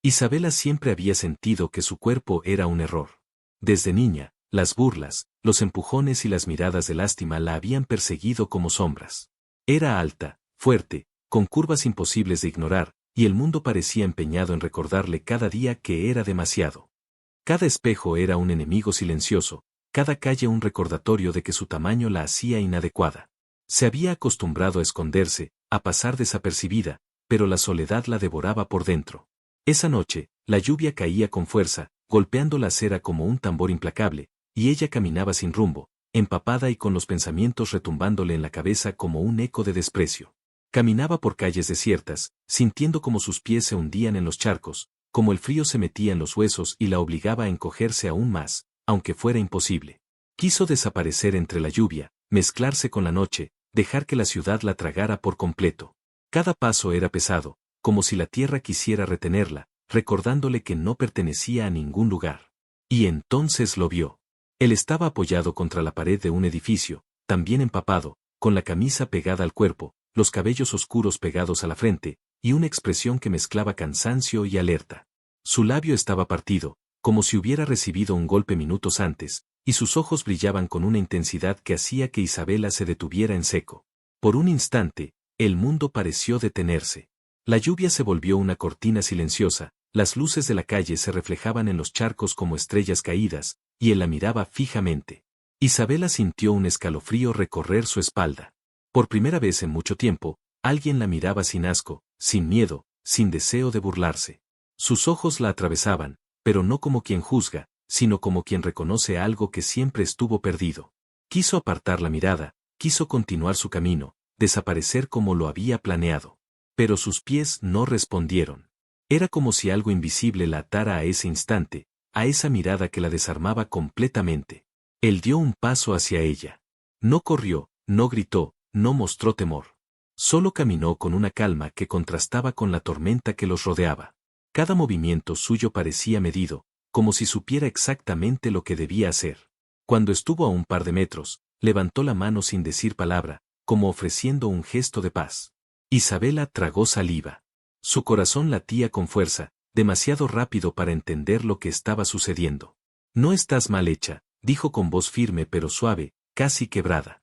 Isabela siempre había sentido que su cuerpo era un error. Desde niña, las burlas, los empujones y las miradas de lástima la habían perseguido como sombras. Era alta, fuerte, con curvas imposibles de ignorar, y el mundo parecía empeñado en recordarle cada día que era demasiado. Cada espejo era un enemigo silencioso, cada calle un recordatorio de que su tamaño la hacía inadecuada. Se había acostumbrado a esconderse, a pasar desapercibida, pero la soledad la devoraba por dentro. Esa noche, la lluvia caía con fuerza, golpeando la acera como un tambor implacable, y ella caminaba sin rumbo, empapada y con los pensamientos retumbándole en la cabeza como un eco de desprecio. Caminaba por calles desiertas, sintiendo como sus pies se hundían en los charcos, como el frío se metía en los huesos y la obligaba a encogerse aún más, aunque fuera imposible. Quiso desaparecer entre la lluvia, mezclarse con la noche, dejar que la ciudad la tragara por completo. Cada paso era pesado, como si la tierra quisiera retenerla, recordándole que no pertenecía a ningún lugar. Y entonces lo vio. Él estaba apoyado contra la pared de un edificio, también empapado, con la camisa pegada al cuerpo, los cabellos oscuros pegados a la frente, y una expresión que mezclaba cansancio y alerta. Su labio estaba partido, como si hubiera recibido un golpe minutos antes, y sus ojos brillaban con una intensidad que hacía que Isabela se detuviera en seco. Por un instante, el mundo pareció detenerse. La lluvia se volvió una cortina silenciosa, las luces de la calle se reflejaban en los charcos como estrellas caídas, y él la miraba fijamente. Isabela sintió un escalofrío recorrer su espalda. Por primera vez en mucho tiempo, alguien la miraba sin asco, sin miedo, sin deseo de burlarse. Sus ojos la atravesaban, pero no como quien juzga, sino como quien reconoce algo que siempre estuvo perdido. Quiso apartar la mirada, quiso continuar su camino, desaparecer como lo había planeado. Pero sus pies no respondieron. Era como si algo invisible la atara a ese instante, a esa mirada que la desarmaba completamente. Él dio un paso hacia ella. No corrió, no gritó, no mostró temor. Solo caminó con una calma que contrastaba con la tormenta que los rodeaba. Cada movimiento suyo parecía medido, como si supiera exactamente lo que debía hacer. Cuando estuvo a un par de metros, levantó la mano sin decir palabra, como ofreciendo un gesto de paz. Isabela tragó saliva. Su corazón latía con fuerza, demasiado rápido para entender lo que estaba sucediendo. No estás mal hecha, dijo con voz firme pero suave, casi quebrada.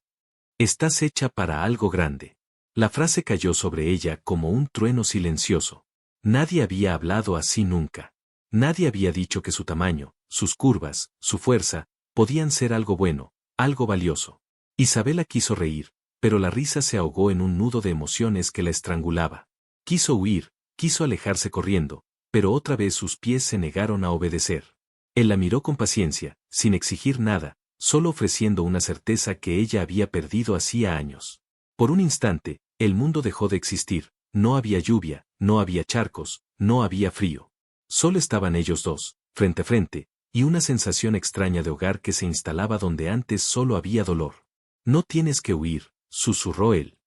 Estás hecha para algo grande. La frase cayó sobre ella como un trueno silencioso. Nadie había hablado así nunca. Nadie había dicho que su tamaño, sus curvas, su fuerza, podían ser algo bueno, algo valioso. Isabela quiso reír, pero la risa se ahogó en un nudo de emociones que la estrangulaba. Quiso huir, quiso alejarse corriendo, pero otra vez sus pies se negaron a obedecer. Él la miró con paciencia, sin exigir nada, solo ofreciendo una certeza que ella había perdido hacía años. Por un instante, el mundo dejó de existir, no había lluvia, no había charcos, no había frío. Solo estaban ellos dos, frente a frente, y una sensación extraña de hogar que se instalaba donde antes solo había dolor. No tienes que huir, susurró él.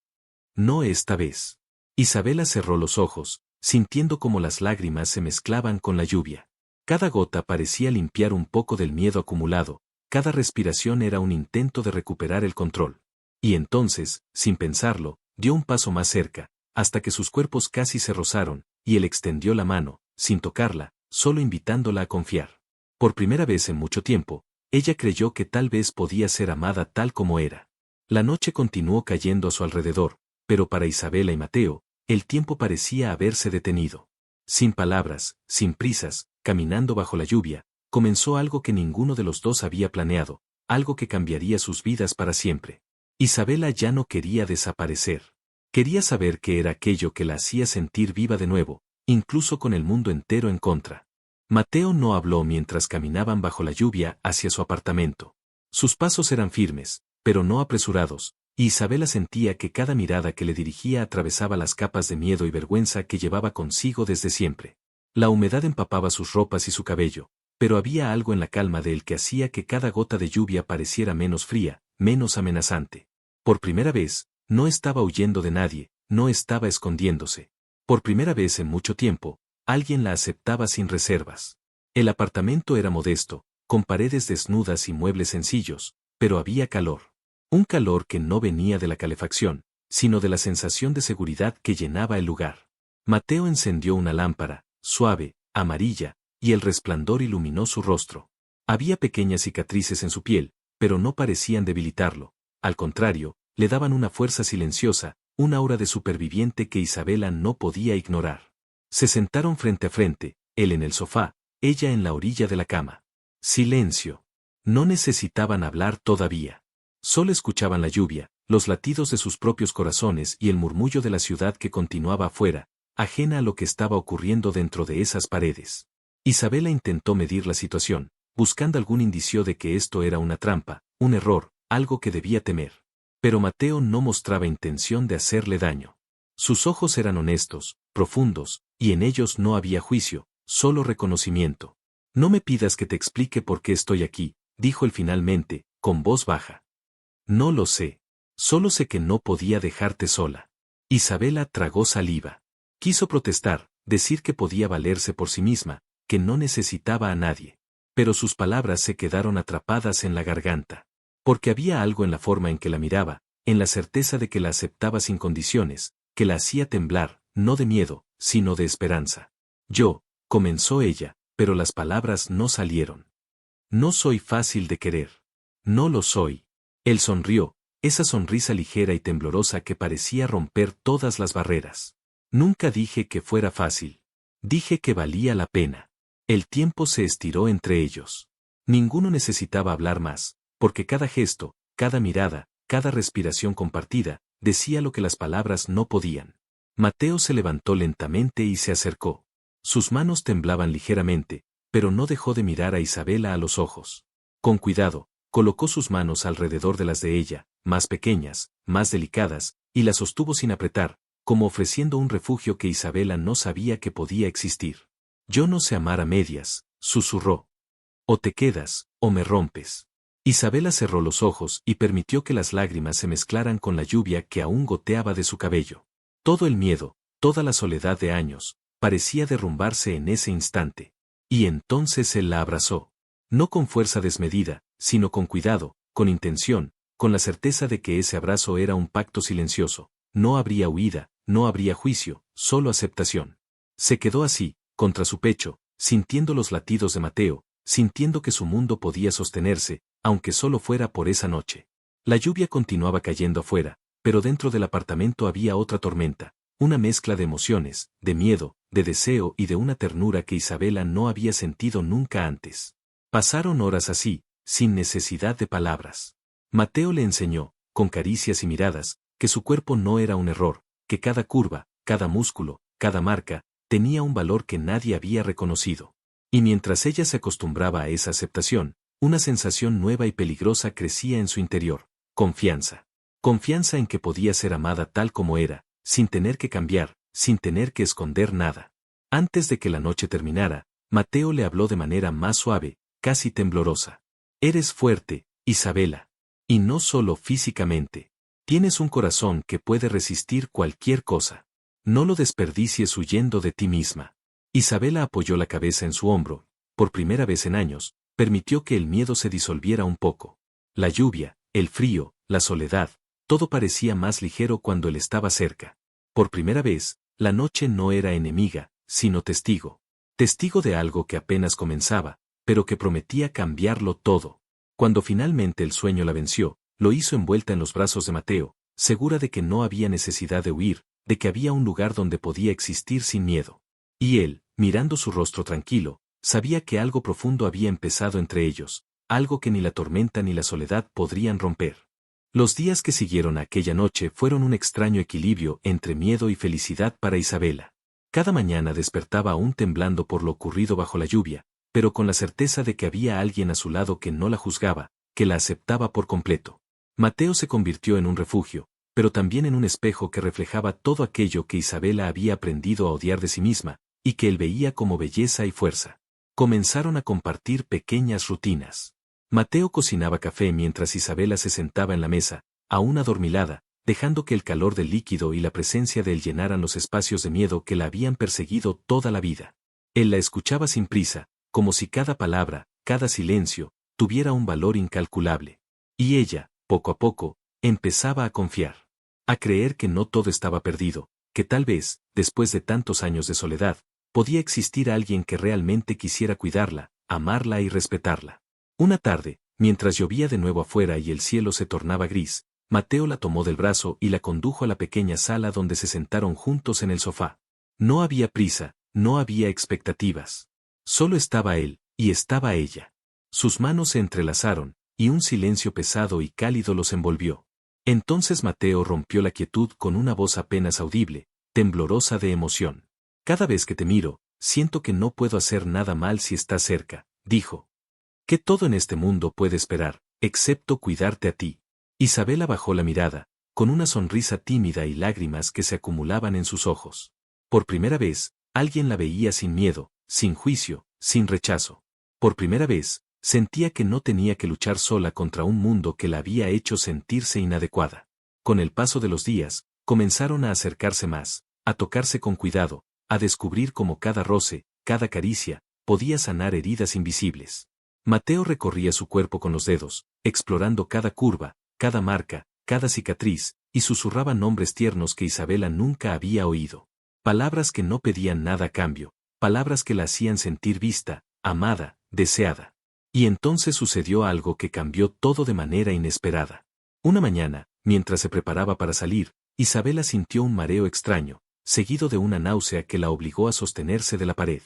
No esta vez. Isabela cerró los ojos, sintiendo como las lágrimas se mezclaban con la lluvia. Cada gota parecía limpiar un poco del miedo acumulado, cada respiración era un intento de recuperar el control. Y entonces, sin pensarlo, dio un paso más cerca, hasta que sus cuerpos casi se rozaron, y él extendió la mano, sin tocarla, solo invitándola a confiar. Por primera vez en mucho tiempo, ella creyó que tal vez podía ser amada tal como era. La noche continuó cayendo a su alrededor, pero para Isabela y Mateo, el tiempo parecía haberse detenido. Sin palabras, sin prisas, caminando bajo la lluvia, comenzó algo que ninguno de los dos había planeado, algo que cambiaría sus vidas para siempre. Isabela ya no quería desaparecer. Quería saber qué era aquello que la hacía sentir viva de nuevo, incluso con el mundo entero en contra. Mateo no habló mientras caminaban bajo la lluvia hacia su apartamento. Sus pasos eran firmes, pero no apresurados, y Isabela sentía que cada mirada que le dirigía atravesaba las capas de miedo y vergüenza que llevaba consigo desde siempre. La humedad empapaba sus ropas y su cabello, pero había algo en la calma de él que hacía que cada gota de lluvia pareciera menos fría, menos amenazante. Por primera vez, no estaba huyendo de nadie, no estaba escondiéndose. Por primera vez en mucho tiempo, alguien la aceptaba sin reservas. El apartamento era modesto, con paredes desnudas y muebles sencillos, pero había calor. Un calor que no venía de la calefacción, sino de la sensación de seguridad que llenaba el lugar. Mateo encendió una lámpara, suave, amarilla, y el resplandor iluminó su rostro. Había pequeñas cicatrices en su piel, pero no parecían debilitarlo. Al contrario, le daban una fuerza silenciosa, un aura de superviviente que Isabela no podía ignorar. Se sentaron frente a frente, él en el sofá, ella en la orilla de la cama. Silencio. No necesitaban hablar todavía. Solo escuchaban la lluvia, los latidos de sus propios corazones y el murmullo de la ciudad que continuaba afuera, ajena a lo que estaba ocurriendo dentro de esas paredes. Isabela intentó medir la situación, buscando algún indicio de que esto era una trampa, un error, algo que debía temer. Pero Mateo no mostraba intención de hacerle daño. Sus ojos eran honestos, profundos, y en ellos no había juicio, solo reconocimiento. No me pidas que te explique por qué estoy aquí, dijo él finalmente, con voz baja. No lo sé. Solo sé que no podía dejarte sola. Isabela tragó saliva. Quiso protestar, decir que podía valerse por sí misma, que no necesitaba a nadie. Pero sus palabras se quedaron atrapadas en la garganta. Porque había algo en la forma en que la miraba, en la certeza de que la aceptaba sin condiciones, que la hacía temblar, no de miedo, sino de esperanza. Comenzó ella, pero las palabras no salieron. No soy fácil de querer. No lo soy. Él sonrió, esa sonrisa ligera y temblorosa que parecía romper todas las barreras. Nunca dije que fuera fácil. Dije que valía la pena. El tiempo se estiró entre ellos. Ninguno necesitaba hablar más, porque cada gesto, cada mirada, cada respiración compartida, decía lo que las palabras no podían. Mateo se levantó lentamente y se acercó. Sus manos temblaban ligeramente, pero no dejó de mirar a Isabela a los ojos. Con cuidado, colocó sus manos alrededor de las de ella, más pequeñas, más delicadas, y las sostuvo sin apretar, como ofreciendo un refugio que Isabela no sabía que podía existir. Yo no sé amar a medias, susurró. O te quedas, o me rompes. Isabela cerró los ojos y permitió que las lágrimas se mezclaran con la lluvia que aún goteaba de su cabello. Todo el miedo, toda la soledad de años, parecía derrumbarse en ese instante. Y entonces él la abrazó. No con fuerza desmedida, sino con cuidado, con intención, con la certeza de que ese abrazo era un pacto silencioso. No habría huida, no habría juicio, solo aceptación. Se quedó así, contra su pecho, sintiendo los latidos de Mateo, sintiendo que su mundo podía sostenerse, aunque solo fuera por esa noche. La lluvia continuaba cayendo afuera, pero dentro del apartamento había otra tormenta, una mezcla de emociones, de miedo, de deseo y de una ternura que Isabela no había sentido nunca antes. Pasaron horas así, sin necesidad de palabras. Mateo le enseñó, con caricias y miradas, que su cuerpo no era un error, que cada curva, cada músculo, cada marca, tenía un valor que nadie había reconocido. Y mientras ella se acostumbraba a esa aceptación, una sensación nueva y peligrosa crecía en su interior, confianza. Confianza en que podía ser amada tal como era, sin tener que cambiar, sin tener que esconder nada. Antes de que la noche terminara, Mateo le habló de manera más suave, casi temblorosa. Eres fuerte, Isabela. Y no solo físicamente. Tienes un corazón que puede resistir cualquier cosa. No lo desperdicies huyendo de ti misma. Isabela apoyó la cabeza en su hombro, por primera vez en años, permitió que el miedo se disolviera un poco. La lluvia, el frío, la soledad, todo parecía más ligero cuando él estaba cerca. Por primera vez, la noche no era enemiga, sino testigo. Testigo de algo que apenas comenzaba, pero que prometía cambiarlo todo. Cuando finalmente el sueño la venció, lo hizo envuelta en los brazos de Mateo, segura de que no había necesidad de huir, de que había un lugar donde podía existir sin miedo. Y él, mirando su rostro tranquilo, sabía que algo profundo había empezado entre ellos, algo que ni la tormenta ni la soledad podrían romper. Los días que siguieron a aquella noche fueron un extraño equilibrio entre miedo y felicidad para Isabela. Cada mañana despertaba aún temblando por lo ocurrido bajo la lluvia, pero con la certeza de que había alguien a su lado que no la juzgaba, que la aceptaba por completo. Mateo se convirtió en un refugio, pero también en un espejo que reflejaba todo aquello que Isabela había aprendido a odiar de sí misma, y que él veía como belleza y fuerza. Comenzaron a compartir pequeñas rutinas. Mateo cocinaba café mientras Isabela se sentaba en la mesa, aún adormilada, dejando que el calor del líquido y la presencia de él llenaran los espacios de miedo que la habían perseguido toda la vida. Él la escuchaba sin prisa, como si cada palabra, cada silencio, tuviera un valor incalculable. Y ella, poco a poco, empezaba a confiar. A creer que no todo estaba perdido, que tal vez, después de tantos años de soledad, podía existir alguien que realmente quisiera cuidarla, amarla y respetarla. Una tarde, mientras llovía de nuevo afuera y el cielo se tornaba gris, Mateo la tomó del brazo y la condujo a la pequeña sala donde se sentaron juntos en el sofá. No había prisa, no había expectativas. Solo estaba él, y estaba ella. Sus manos se entrelazaron, y un silencio pesado y cálido los envolvió. Entonces Mateo rompió la quietud con una voz apenas audible, temblorosa de emoción. Cada vez que te miro, siento que no puedo hacer nada mal si estás cerca, dijo. Que todo en este mundo puede esperar, excepto cuidarte a ti. Isabela bajó la mirada, con una sonrisa tímida y lágrimas que se acumulaban en sus ojos. Por primera vez, alguien la veía sin miedo, sin juicio, sin rechazo. Por primera vez, sentía que no tenía que luchar sola contra un mundo que la había hecho sentirse inadecuada. Con el paso de los días, comenzaron a acercarse más, a tocarse con cuidado, a descubrir cómo cada roce, cada caricia, podía sanar heridas invisibles. Mateo recorría su cuerpo con los dedos, explorando cada curva, cada marca, cada cicatriz, y susurraba nombres tiernos que Isabela nunca había oído. Palabras que no pedían nada a cambio, palabras que la hacían sentir vista, amada, deseada. Y entonces sucedió algo que cambió todo de manera inesperada. Una mañana, mientras se preparaba para salir, Isabela sintió un mareo extraño, seguido de una náusea que la obligó a sostenerse de la pared.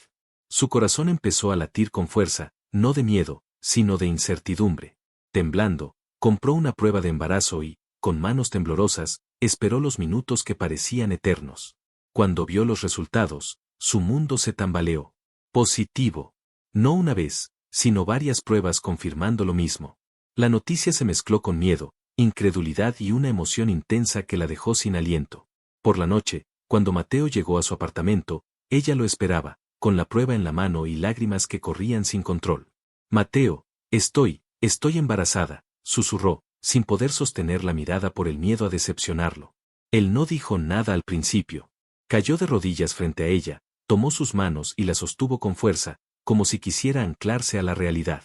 Su corazón empezó a latir con fuerza, no de miedo, sino de incertidumbre. Temblando, compró una prueba de embarazo y, con manos temblorosas, esperó los minutos que parecían eternos. Cuando vio los resultados, su mundo se tambaleó. Positivo. No una vez, sino varias pruebas confirmando lo mismo. La noticia se mezcló con miedo, incredulidad y una emoción intensa que la dejó sin aliento. Por la noche, cuando Mateo llegó a su apartamento, ella lo esperaba, con la prueba en la mano y lágrimas que corrían sin control. Mateo, estoy embarazada, susurró, sin poder sostener la mirada por el miedo a decepcionarlo. Él no dijo nada al principio. Cayó de rodillas frente a ella, tomó sus manos y las sostuvo con fuerza, como si quisiera anclarse a la realidad.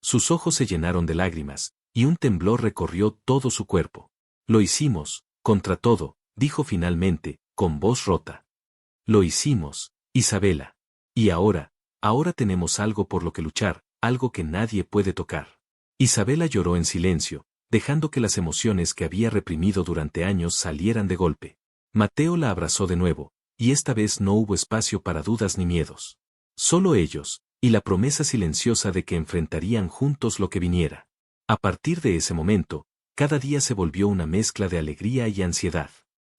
Sus ojos se llenaron de lágrimas, y un temblor recorrió todo su cuerpo. Lo hicimos, contra todo, dijo finalmente, con voz rota. Lo hicimos, Isabela. Y ahora tenemos algo por lo que luchar, algo que nadie puede tocar. Isabela lloró en silencio, dejando que las emociones que había reprimido durante años salieran de golpe. Mateo la abrazó de nuevo, y esta vez no hubo espacio para dudas ni miedos. Solo ellos, y la promesa silenciosa de que enfrentarían juntos lo que viniera. A partir de ese momento, cada día se volvió una mezcla de alegría y ansiedad.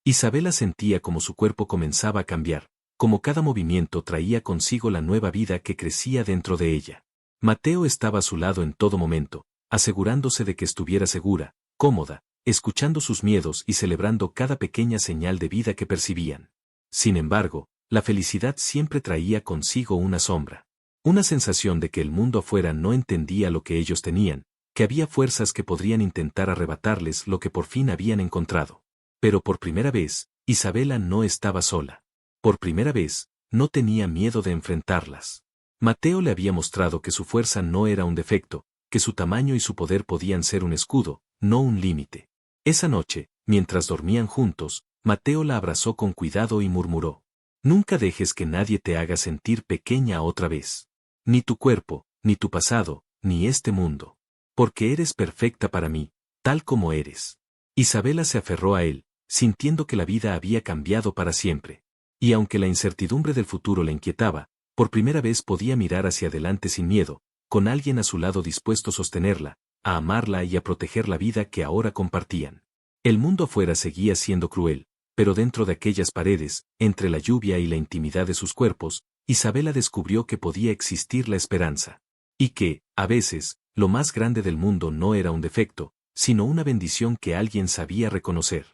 Isabela sentía como su cuerpo comenzaba a cambiar, como cada movimiento traía consigo la nueva vida que crecía dentro de ella. Mateo estaba a su lado en todo momento, asegurándose de que estuviera segura, cómoda, escuchando sus miedos y celebrando cada pequeña señal de vida que percibían. Sin embargo, la felicidad siempre traía consigo una sombra. Una sensación de que el mundo afuera no entendía lo que ellos tenían, que había fuerzas que podrían intentar arrebatarles lo que por fin habían encontrado. Pero por primera vez, Isabela no estaba sola. Por primera vez, no tenía miedo de enfrentarlas. Mateo le había mostrado que su fuerza no era un defecto, que su tamaño y su poder podían ser un escudo, no un límite. Esa noche, mientras dormían juntos, Mateo la abrazó con cuidado y murmuró: nunca dejes que nadie te haga sentir pequeña otra vez. Ni tu cuerpo, ni tu pasado, ni este mundo. Porque eres perfecta para mí, tal como eres. Isabela se aferró a él, sintiendo que la vida había cambiado para siempre. Y aunque la incertidumbre del futuro la inquietaba, por primera vez podía mirar hacia adelante sin miedo, con alguien a su lado dispuesto a sostenerla, a amarla y a proteger la vida que ahora compartían. El mundo afuera seguía siendo cruel, pero dentro de aquellas paredes, entre la lluvia y la intimidad de sus cuerpos, Isabela descubrió que podía existir la esperanza. Y que, a veces, lo más grande del mundo no era un defecto, sino una bendición que alguien sabía reconocer.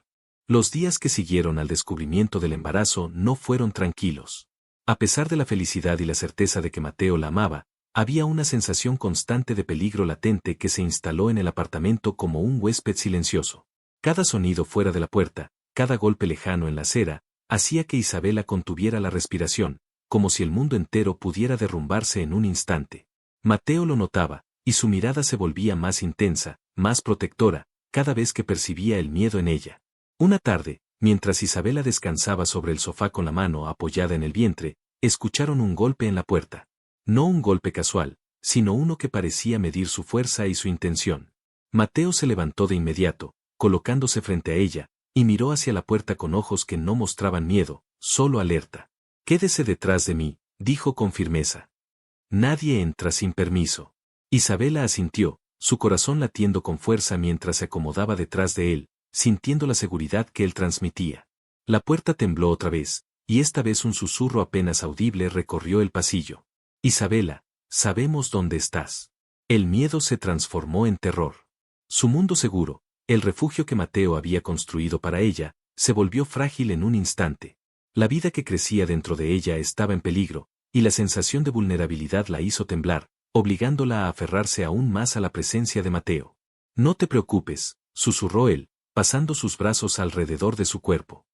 Los días que siguieron al descubrimiento del embarazo no fueron tranquilos. A pesar de la felicidad y la certeza de que Mateo la amaba, había una sensación constante de peligro latente que se instaló en el apartamento como un huésped silencioso. Cada sonido fuera de la puerta, cada golpe lejano en la acera, hacía que Isabela contuviera la respiración, como si el mundo entero pudiera derrumbarse en un instante. Mateo lo notaba, y su mirada se volvía más intensa, más protectora, cada vez que percibía el miedo en ella. Una tarde, mientras Isabela descansaba sobre el sofá con la mano apoyada en el vientre, escucharon un golpe en la puerta. No un golpe casual, sino uno que parecía medir su fuerza y su intención. Mateo se levantó de inmediato, colocándose frente a ella, y miró hacia la puerta con ojos que no mostraban miedo, solo alerta. «Quédese detrás de mí», dijo con firmeza. «Nadie entra sin permiso». Isabela asintió, su corazón latiendo con fuerza mientras se acomodaba detrás de él, sintiendo la seguridad que él transmitía. La puerta tembló otra vez, y esta vez un susurro apenas audible recorrió el pasillo. «Isabela, sabemos dónde estás». El miedo se transformó en terror. Su mundo seguro, el refugio que Mateo había construido para ella, se volvió frágil en un instante. La vida que crecía dentro de ella estaba en peligro, y la sensación de vulnerabilidad la hizo temblar, obligándola a aferrarse aún más a la presencia de Mateo. «No te preocupes», susurró él, pasando sus brazos alrededor de su cuerpo.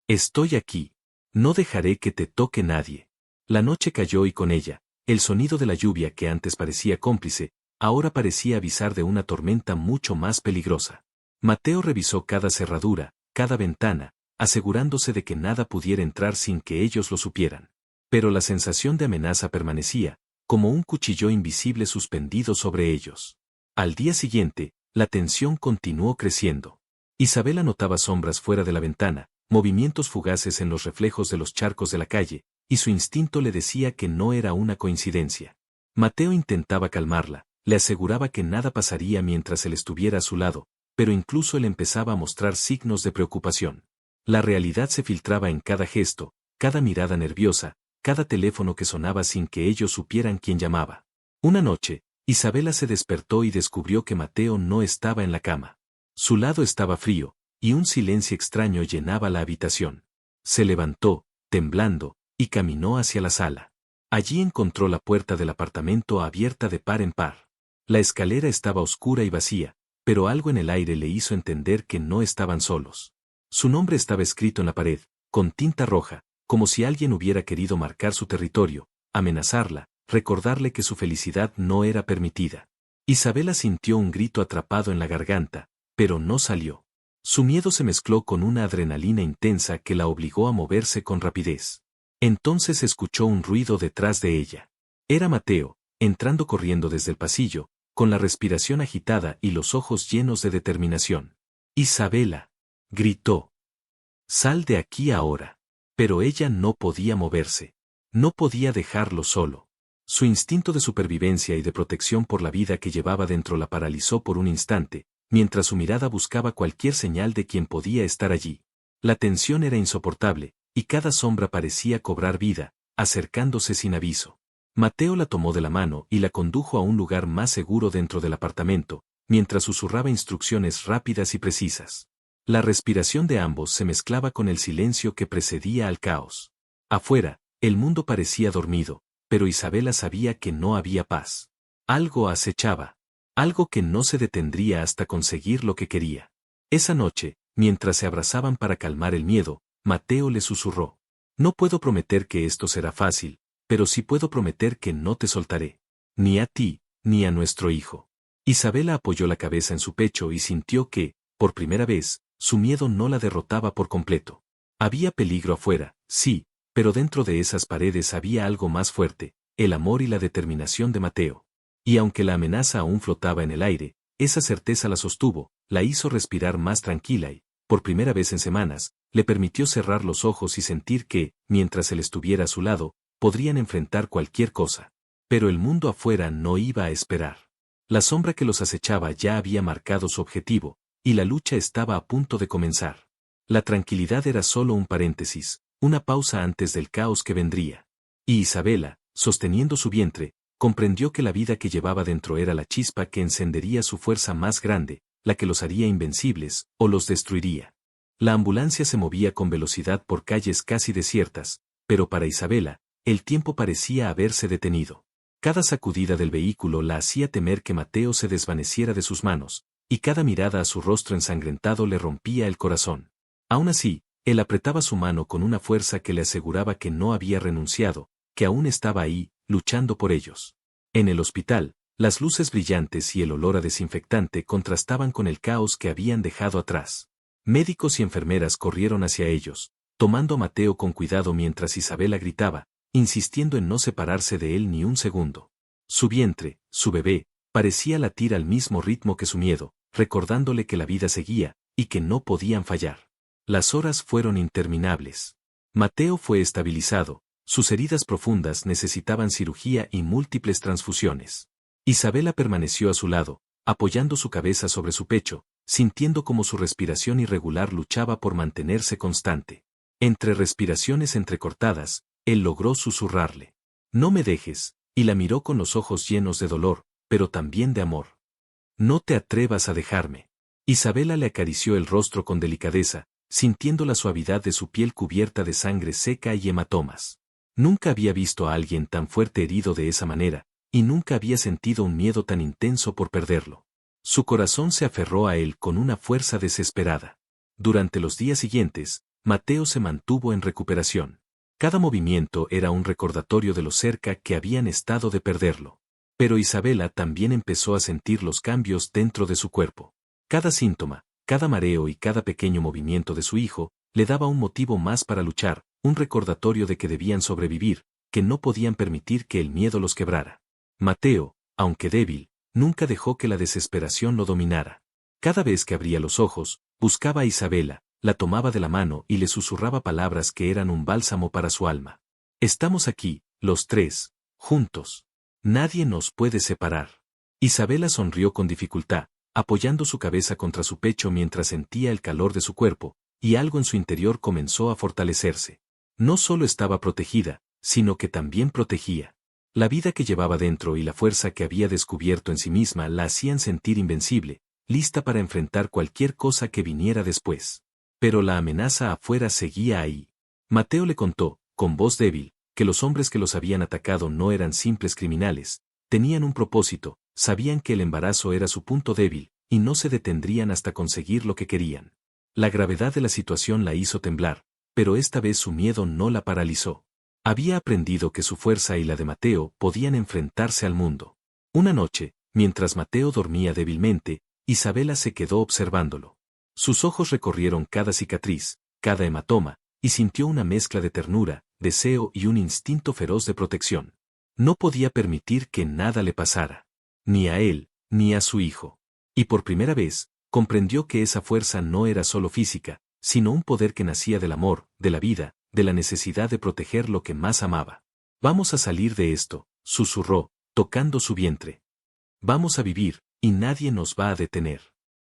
«Estoy aquí. No dejaré que te toque nadie». La noche cayó y con ella, el sonido de la lluvia que antes parecía cómplice, ahora parecía avisar de una tormenta mucho más peligrosa. Mateo revisó cada cerradura, cada ventana, asegurándose de que nada pudiera entrar sin que ellos lo supieran. Pero la sensación de amenaza permanecía, como un cuchillo invisible suspendido sobre ellos. Al día siguiente, la tensión continuó creciendo. Isabela notaba sombras fuera de la ventana, movimientos fugaces en los reflejos de los charcos de la calle, y su instinto le decía que no era una coincidencia. Mateo intentaba calmarla, le aseguraba que nada pasaría mientras él estuviera a su lado, pero incluso él empezaba a mostrar signos de preocupación. La realidad se filtraba en cada gesto, cada mirada nerviosa, cada teléfono que sonaba sin que ellos supieran quién llamaba. Una noche, Isabela se despertó y descubrió que Mateo no estaba en la cama. Su lado estaba frío, y un silencio extraño llenaba la habitación. Se levantó, temblando, y caminó hacia la sala. Allí encontró la puerta del apartamento abierta de par en par. La escalera estaba oscura y vacía, pero algo en el aire le hizo entender que no estaban solos. Su nombre estaba escrito en la pared, con tinta roja, como si alguien hubiera querido marcar su territorio, amenazarla, recordarle que su felicidad no era permitida. Isabela sintió un grito atrapado en la garganta, pero no salió. Su miedo se mezcló con una adrenalina intensa que la obligó a moverse con rapidez. Entonces escuchó un ruido detrás de ella. Era Mateo, entrando corriendo desde el pasillo, con la respiración agitada y los ojos llenos de determinación. «Isabela», gritó. «Sal de aquí ahora». Pero ella no podía moverse. No podía dejarlo solo. Su instinto de supervivencia y de protección por la vida que llevaba dentro la paralizó por un instante, mientras su mirada buscaba cualquier señal de quien podía estar allí. La tensión era insoportable, y cada sombra parecía cobrar vida, acercándose sin aviso. Mateo la tomó de la mano y la condujo a un lugar más seguro dentro del apartamento, mientras susurraba instrucciones rápidas y precisas. La respiración de ambos se mezclaba con el silencio que precedía al caos. Afuera, el mundo parecía dormido, pero Isabela sabía que no había paz. Algo acechaba. Algo que no se detendría hasta conseguir lo que quería. Esa noche, mientras se abrazaban para calmar el miedo, Mateo le susurró. «No puedo prometer que esto será fácil, pero sí puedo prometer que no te soltaré. Ni a ti, ni a nuestro hijo». Isabela apoyó la cabeza en su pecho y sintió que, por primera vez, su miedo no la derrotaba por completo. Había peligro afuera, sí, pero dentro de esas paredes había algo más fuerte, el amor y la determinación de Mateo. Y aunque la amenaza aún flotaba en el aire, esa certeza la sostuvo, la hizo respirar más tranquila y, por primera vez en semanas, le permitió cerrar los ojos y sentir que, mientras él estuviera a su lado, podrían enfrentar cualquier cosa. Pero el mundo afuera no iba a esperar. La sombra que los acechaba ya había marcado su objetivo, y la lucha estaba a punto de comenzar. La tranquilidad era solo un paréntesis, una pausa antes del caos que vendría. Y Isabela, sosteniendo su vientre, comprendió que la vida que llevaba dentro era la chispa que encendería su fuerza más grande, la que los haría invencibles, o los destruiría. La ambulancia se movía con velocidad por calles casi desiertas, pero para Isabela, el tiempo parecía haberse detenido. Cada sacudida del vehículo la hacía temer que Mateo se desvaneciera de sus manos, y cada mirada a su rostro ensangrentado le rompía el corazón. Aún así, él apretaba su mano con una fuerza que le aseguraba que no había renunciado, que aún estaba ahí, luchando por ellos. En el hospital, las luces brillantes y el olor a desinfectante contrastaban con el caos que habían dejado atrás. Médicos y enfermeras corrieron hacia ellos, tomando a Mateo con cuidado mientras Isabela gritaba, insistiendo en no separarse de él ni un segundo. Su vientre, su bebé, parecía latir al mismo ritmo que su miedo, recordándole que la vida seguía, y que no podían fallar. Las horas fueron interminables. Mateo fue estabilizado, sus heridas profundas necesitaban cirugía y múltiples transfusiones. Isabela permaneció a su lado, apoyando su cabeza sobre su pecho, sintiendo como su respiración irregular luchaba por mantenerse constante. Entre respiraciones entrecortadas, él logró susurrarle: «No me dejes», y la miró con los ojos llenos de dolor, pero también de amor. «No te atrevas a dejarme». Isabela le acarició el rostro con delicadeza, sintiendo la suavidad de su piel cubierta de sangre seca y hematomas. Nunca había visto a alguien tan fuerte herido de esa manera, y nunca había sentido un miedo tan intenso por perderlo. Su corazón se aferró a él con una fuerza desesperada. Durante los días siguientes, Mateo se mantuvo en recuperación. Cada movimiento era un recordatorio de lo cerca que habían estado de perderlo. Pero Isabela también empezó a sentir los cambios dentro de su cuerpo. Cada síntoma, cada mareo y cada pequeño movimiento de su hijo, le daba un motivo más para luchar, un recordatorio de que debían sobrevivir, que no podían permitir que el miedo los quebrara. Mateo, aunque débil, nunca dejó que la desesperación lo dominara. Cada vez que abría los ojos, buscaba a Isabela, la tomaba de la mano y le susurraba palabras que eran un bálsamo para su alma. «Estamos aquí, los tres, juntos. Nadie nos puede separar». Isabela sonrió con dificultad, apoyando su cabeza contra su pecho mientras sentía el calor de su cuerpo, y algo en su interior comenzó a fortalecerse. No solo estaba protegida, sino que también protegía. La vida que llevaba dentro y la fuerza que había descubierto en sí misma la hacían sentir invencible, lista para enfrentar cualquier cosa que viniera después. Pero la amenaza afuera seguía ahí. Mateo le contó, con voz débil, que los hombres que los habían atacado no eran simples criminales, tenían un propósito, sabían que el embarazo era su punto débil, y no se detendrían hasta conseguir lo que querían. La gravedad de la situación la hizo temblar, pero esta vez su miedo no la paralizó. Había aprendido que su fuerza y la de Mateo podían enfrentarse al mundo. Una noche, mientras Mateo dormía débilmente, Isabela se quedó observándolo. Sus ojos recorrieron cada cicatriz, cada hematoma, y sintió una mezcla de ternura, deseo y un instinto feroz de protección. No podía permitir que nada le pasara. Ni a él, ni a su hijo. Y por primera vez, comprendió que esa fuerza no era solo física, sino un poder que nacía del amor, de la vida, de la necesidad de proteger lo que más amaba. «Vamos a salir de esto», susurró, tocando su vientre. «Vamos a vivir, y nadie nos va a detener».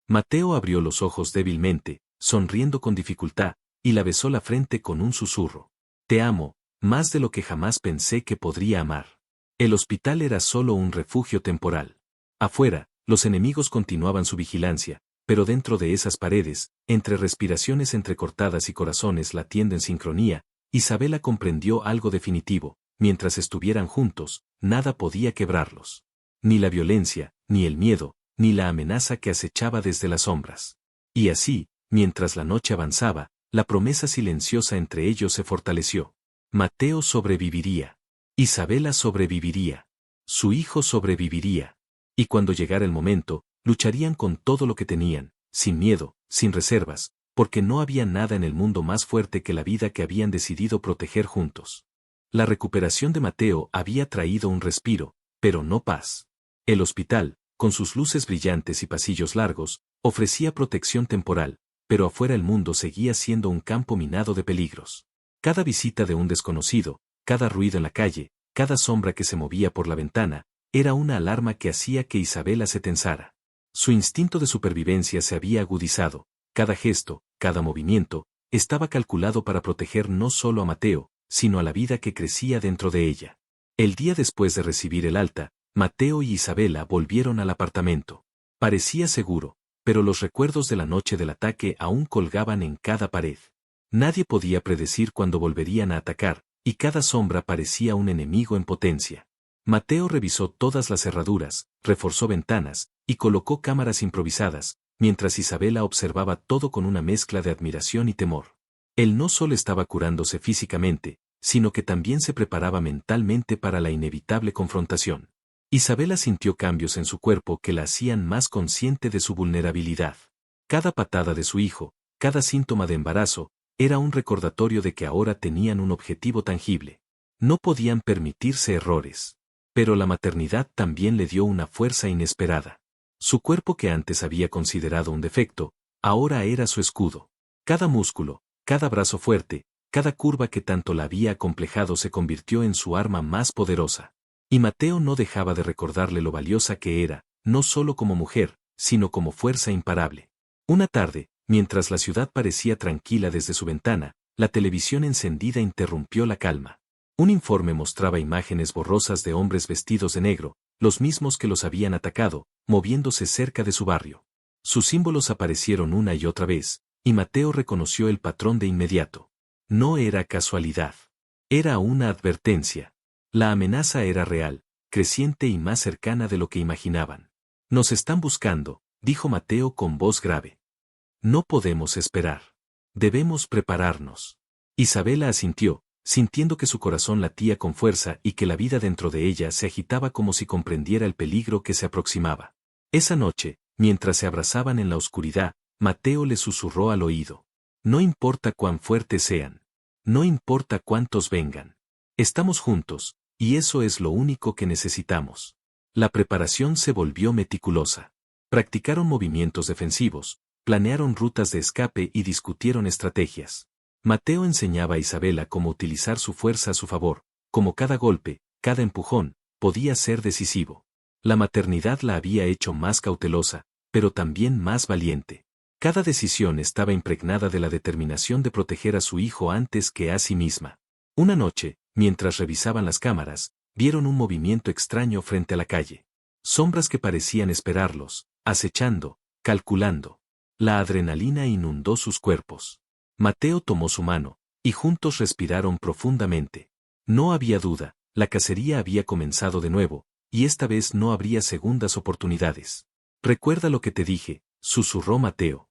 Mateo abrió los ojos débilmente, sonriendo con dificultad, y la besó la frente con un susurro. «Te amo, más de lo que jamás pensé que podría amar». El hospital era solo un refugio temporal. Afuera, los enemigos continuaban su vigilancia, pero dentro de esas paredes, entre respiraciones entrecortadas y corazones latiendo en sincronía, Isabela comprendió algo definitivo: mientras estuvieran juntos, nada podía quebrarlos. Ni la violencia, ni el miedo, ni la amenaza que acechaba desde las sombras. Y así, mientras la noche avanzaba, la promesa silenciosa entre ellos se fortaleció. Mateo sobreviviría. Isabela sobreviviría. Su hijo sobreviviría. Y cuando llegara el momento, lucharían con todo lo que tenían, sin miedo, sin reservas, porque no había nada en el mundo más fuerte que la vida que habían decidido proteger juntos. La recuperación de Mateo había traído un respiro, pero no paz. El hospital, con sus luces brillantes y pasillos largos, ofrecía protección temporal, pero afuera el mundo seguía siendo un campo minado de peligros. Cada visita de un desconocido, cada ruido en la calle, cada sombra que se movía por la ventana, era una alarma que hacía que Isabela se tensara. Su instinto de supervivencia se había agudizado, cada gesto, cada movimiento, estaba calculado para proteger no solo a Mateo, sino a la vida que crecía dentro de ella. El día después de recibir el alta, Mateo y Isabela volvieron al apartamento. Parecía seguro, pero los recuerdos de la noche del ataque aún colgaban en cada pared. Nadie podía predecir cuándo volverían a atacar, y cada sombra parecía un enemigo en potencia. Mateo revisó todas las cerraduras, reforzó ventanas, y colocó cámaras improvisadas, mientras Isabela observaba todo con una mezcla de admiración y temor. Él no solo estaba curándose físicamente, sino que también se preparaba mentalmente para la inevitable confrontación. Isabela sintió cambios en su cuerpo que la hacían más consciente de su vulnerabilidad. Cada patada de su hijo, cada síntoma de embarazo, era un recordatorio de que ahora tenían un objetivo tangible. No podían permitirse errores. Pero la maternidad también le dio una fuerza inesperada. Su cuerpo que antes había considerado un defecto, ahora era su escudo. Cada músculo, cada brazo fuerte, cada curva que tanto la había acomplejado se convirtió en su arma más poderosa. Y Mateo no dejaba de recordarle lo valiosa que era, no solo como mujer, sino como fuerza imparable. Una tarde, mientras la ciudad parecía tranquila desde su ventana, la televisión encendida interrumpió la calma. Un informe mostraba imágenes borrosas de hombres vestidos de negro, los mismos que los habían atacado, moviéndose cerca de su barrio. Sus símbolos aparecieron una y otra vez, y Mateo reconoció el patrón de inmediato. No era casualidad. Era una advertencia. La amenaza era real, creciente y más cercana de lo que imaginaban. Nos están buscando, dijo Mateo con voz grave. No podemos esperar. Debemos prepararnos. Isabela asintió, sintiendo que su corazón latía con fuerza y que la vida dentro de ella se agitaba como si comprendiera el peligro que se aproximaba. Esa noche, mientras se abrazaban en la oscuridad, Mateo le susurró al oído. No importa cuán fuertes sean. No importa cuántos vengan. Estamos juntos, y eso es lo único que necesitamos. La preparación se volvió meticulosa. Practicaron movimientos defensivos, planearon rutas de escape y discutieron estrategias. Mateo enseñaba a Isabela cómo utilizar su fuerza a su favor, cómo cada golpe, cada empujón, podía ser decisivo. La maternidad la había hecho más cautelosa, pero también más valiente. Cada decisión estaba impregnada de la determinación de proteger a su hijo antes que a sí misma. Una noche, mientras revisaban las cámaras, vieron un movimiento extraño frente a la calle. Sombras que parecían esperarlos, acechando, calculando. La adrenalina inundó sus cuerpos. Mateo tomó su mano, y juntos respiraron profundamente. No había duda, la cacería había comenzado de nuevo, y esta vez no habría segundas oportunidades. Recuerda lo que te dije, susurró Mateo.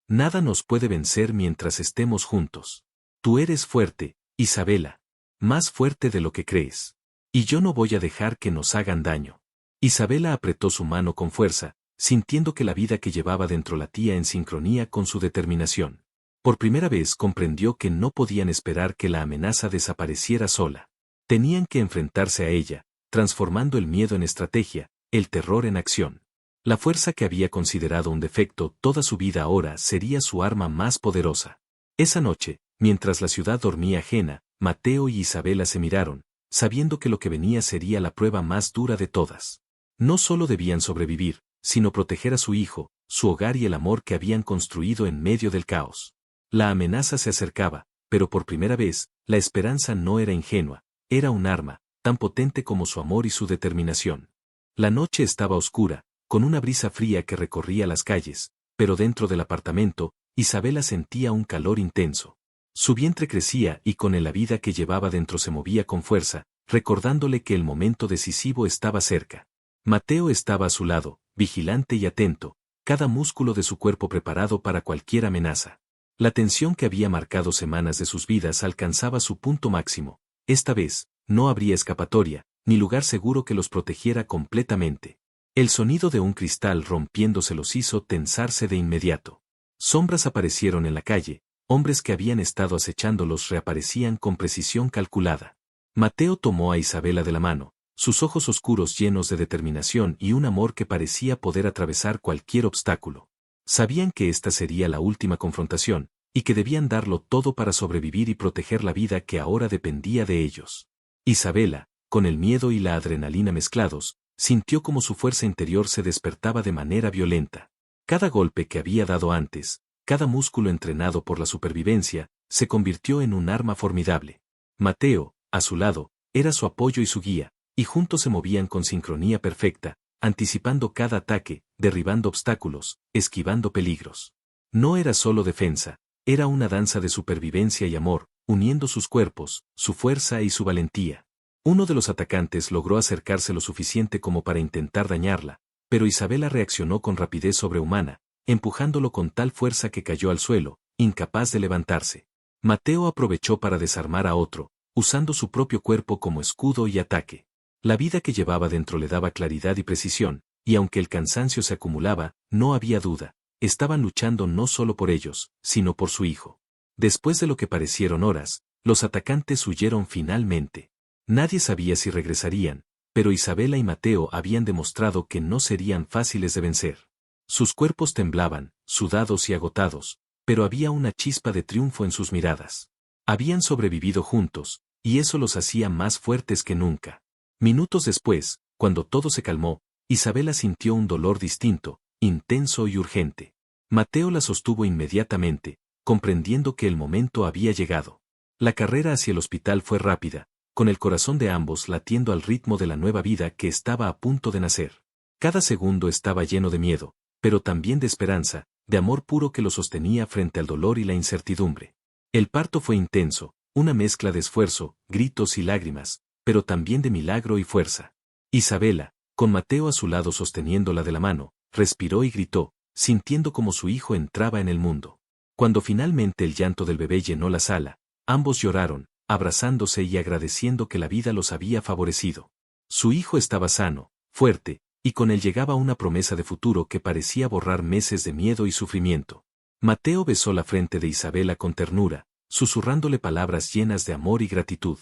Nada nos puede vencer mientras estemos juntos. Tú eres fuerte, Isabela. Más fuerte de lo que crees. Y yo no voy a dejar que nos hagan daño. Isabela apretó su mano con fuerza, sintiendo que la vida que llevaba dentro latía en sincronía con su determinación. Por primera vez comprendió que no podían esperar que la amenaza desapareciera sola. Tenían que enfrentarse a ella, transformando el miedo en estrategia, el terror en acción. La fuerza que había considerado un defecto toda su vida ahora sería su arma más poderosa. Esa noche, mientras la ciudad dormía ajena, Mateo y Isabela se miraron, sabiendo que lo que venía sería la prueba más dura de todas. No solo debían sobrevivir, sino proteger a su hijo, su hogar y el amor que habían construido en medio del caos. La amenaza se acercaba, pero por primera vez, la esperanza no era ingenua, era un arma, tan potente como su amor y su determinación. La noche estaba oscura, con una brisa fría que recorría las calles, pero dentro del apartamento, Isabela sentía un calor intenso. Su vientre crecía y con él la vida que llevaba dentro se movía con fuerza, recordándole que el momento decisivo estaba cerca. Mateo estaba a su lado, vigilante y atento, cada músculo de su cuerpo preparado para cualquier amenaza. La tensión que había marcado semanas de sus vidas alcanzaba su punto máximo. Esta vez, no habría escapatoria, ni lugar seguro que los protegiera completamente. El sonido de un cristal rompiéndose los hizo tensarse de inmediato. Sombras aparecieron en la calle, hombres que habían estado acechándolos reaparecían con precisión calculada. Mateo tomó a Isabela de la mano, sus ojos oscuros llenos de determinación y un amor que parecía poder atravesar cualquier obstáculo. Sabían que esta sería la última confrontación, y que debían darlo todo para sobrevivir y proteger la vida que ahora dependía de ellos. Isabela, con el miedo y la adrenalina mezclados, sintió como su fuerza interior se despertaba de manera violenta. Cada golpe que había dado antes, cada músculo entrenado por la supervivencia, se convirtió en un arma formidable. Mateo, a su lado, era su apoyo y su guía, y juntos se movían con sincronía perfecta, anticipando cada ataque, derribando obstáculos, esquivando peligros. No era solo defensa, era una danza de supervivencia y amor, uniendo sus cuerpos, su fuerza y su valentía. Uno de los atacantes logró acercarse lo suficiente como para intentar dañarla, pero Isabela reaccionó con rapidez sobrehumana, empujándolo con tal fuerza que cayó al suelo, incapaz de levantarse. Mateo aprovechó para desarmar a otro, usando su propio cuerpo como escudo y ataque. La vida que llevaba dentro le daba claridad y precisión, y aunque el cansancio se acumulaba, no había duda, estaban luchando no solo por ellos, sino por su hijo. Después de lo que parecieron horas, los atacantes huyeron finalmente. Nadie sabía si regresarían, pero Isabela y Mateo habían demostrado que no serían fáciles de vencer. Sus cuerpos temblaban, sudados y agotados, pero había una chispa de triunfo en sus miradas. Habían sobrevivido juntos, y eso los hacía más fuertes que nunca. Minutos después, cuando todo se calmó, Isabela sintió un dolor distinto, intenso y urgente. Mateo la sostuvo inmediatamente, comprendiendo que el momento había llegado. La carrera hacia el hospital fue rápida, con el corazón de ambos latiendo al ritmo de la nueva vida que estaba a punto de nacer. Cada segundo estaba lleno de miedo, pero también de esperanza, de amor puro que lo sostenía frente al dolor y la incertidumbre. El parto fue intenso, una mezcla de esfuerzo, gritos y lágrimas, pero también de milagro y fuerza. Isabela, con Mateo a su lado sosteniéndola de la mano, respiró y gritó, sintiendo como su hijo entraba en el mundo. Cuando finalmente el llanto del bebé llenó la sala, ambos lloraron, abrazándose y agradeciendo que la vida los había favorecido. Su hijo estaba sano, fuerte, y con él llegaba una promesa de futuro que parecía borrar meses de miedo y sufrimiento. Mateo besó la frente de Isabela con ternura, susurrándole palabras llenas de amor y gratitud.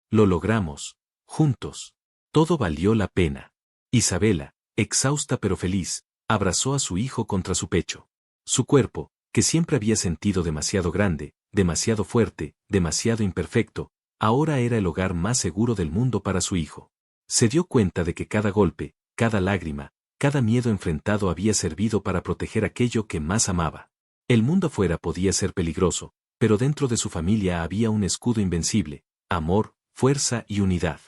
Lo logramos, juntos. Todo valió la pena. Isabela, exhausta pero feliz, abrazó a su hijo contra su pecho. Su cuerpo, que siempre había sentido demasiado grande, demasiado fuerte, demasiado imperfecto, ahora era el hogar más seguro del mundo para su hijo. Se dio cuenta de que cada golpe, cada lágrima, cada miedo enfrentado había servido para proteger aquello que más amaba. El mundo afuera podía ser peligroso, pero dentro de su familia había un escudo invencible, amor, fuerza y unidad.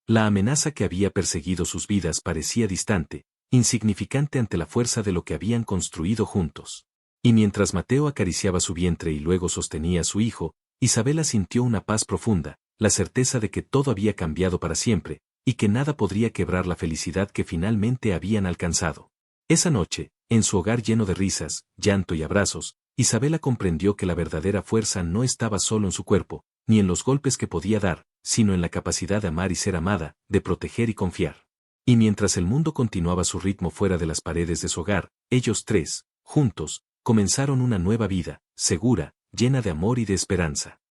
La amenaza que había perseguido sus vidas parecía distante, insignificante ante la fuerza de lo que habían construido juntos. Y mientras Mateo acariciaba su vientre y luego sostenía a su hijo, Isabela sintió una paz profunda, la certeza de que todo había cambiado para siempre, y que nada podría quebrar la felicidad que finalmente habían alcanzado. Esa noche, en su hogar lleno de risas, llanto y abrazos, Isabela comprendió que la verdadera fuerza no estaba solo en su cuerpo, ni en los golpes que podía dar, sino en la capacidad de amar y ser amada, de proteger y confiar. Y mientras el mundo continuaba su ritmo fuera de las paredes de su hogar, ellos tres, juntos, comenzaron una nueva vida, segura, llena de amor y de esperanza.